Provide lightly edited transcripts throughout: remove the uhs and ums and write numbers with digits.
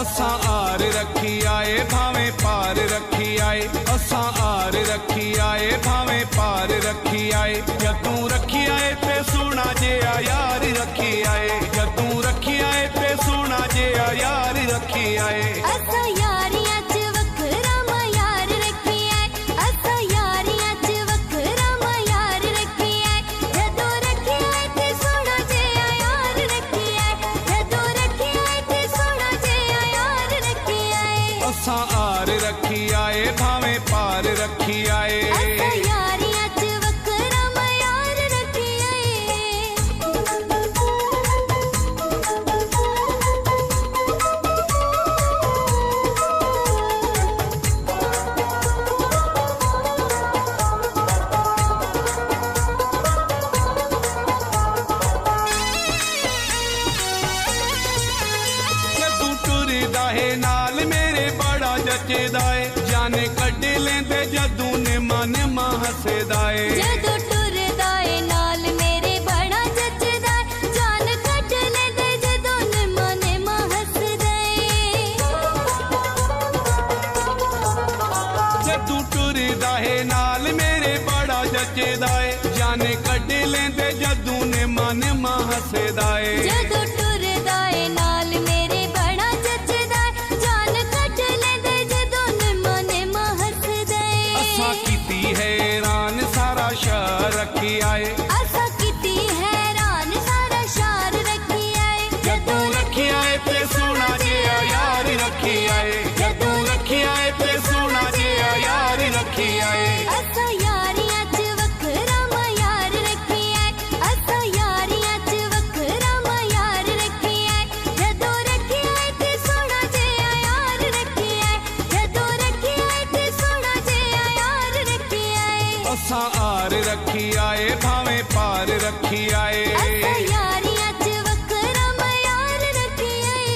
असां आर रखी आए भावें पार रखी आए, असां आर रखी आए भावें पार रखी आए। जदूं रखी आए ते सोना जिहा यार रखी आए, जदूं रखी आए ते सोना जिहा यार रखी आए। असां यारियां च वखरा मा यार रखी आए, असां यारियां च वखरा मा यार रखी आए। जदों रखी आए ते सोना जिहा यार रखी आए, जदों रखी आए ते सोना जिहा यार रखी आए। असां आर रखी आए भावें पार रखी आए। असां यारियां च वखरा मा यार रखी जदूं टुरदा है नाल मेरे बड़ा जचदा है, जाने कढ लेंदे जदूं ने मन हसदा है। जदों टुरदा ए नाल मेरे बड़ा जचदा ए, जान कढ लेंदे जदों मन हसदा ए। जदूं टुरदा है नाल मेरे बड़ा जचदा है, जाने कढ लेंदे जदूं ने मन हसदा है। जदों टुरदा ए नाल मेरे बड़ा जचदा ए, जान कढ लेंदे जदों मन हसदा ए। असां कीती हैरान सारा शहर रखी आए, असां कीती हैरान सारा शार रखी आए। जदूं रखी आए ते सोना जिहा यार रखी आए, जदूं रखी आए ते सोना जिहा यार रखी आए। असां यारियां च वखरा मा यार रखी आए, असां यारियां च वखरा मा यार रखी आए। जदों रखी आए ते सोना जिहा यार रखी आए, जदों रखी आए ते सोना जिहा यार रखी आए। असां आर रखी आए भावें पार रखी आए। असां यारियां च वखरा मा यार रखी आए।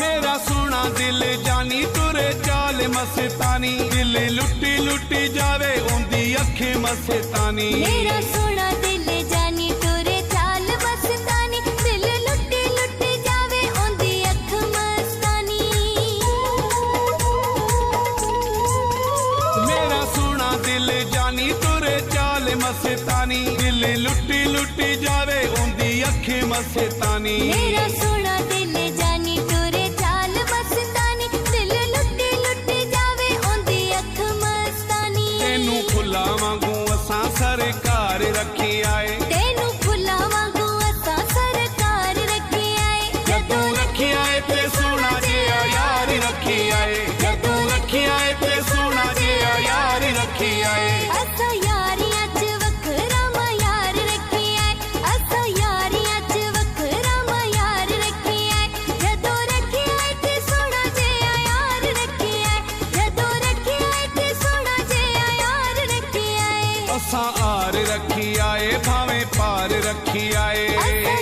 मेरा सोना दिल जानी तुरे चाल मस्तानी, दिल लुटी लुटी जावे उंदी अखे मस्तानी। मेरा सोना दिल जानी टुरे चाल मस्तानी, दिल लुटी लुटी जावे ओंदी अख मस्तानी। मेरा सोना दिल जानी तुरे चाल मस्तानी, दिल लुटी लुटी जावे उंदी अखे मस्तानी। मेरा सोना दिल जानी टुरे चाल मस्तानी, दिल लुटी लुटी जावे ओंदी अख मस्तानी। तेनू फुल्लां वांगू असां सरकार रखी आए, तेनू फुल्लां वांगू असां सरकार रखी आए। जदूं रखी आए ते सोना जिहा यार रखी आए, जदूं रखी आए ते सोना जिहा यार रखी आए। असां यारियां च वखरा मा यार रखी आए, असां यारियां च वखरा मा यार रखी आए। जदों रखी आए ते सोना जिहा यार रखी आए, जदों रखी आए ते सोना जिहा यार रखी आए। असां आर रखी आए भावें पार रखी आए। असां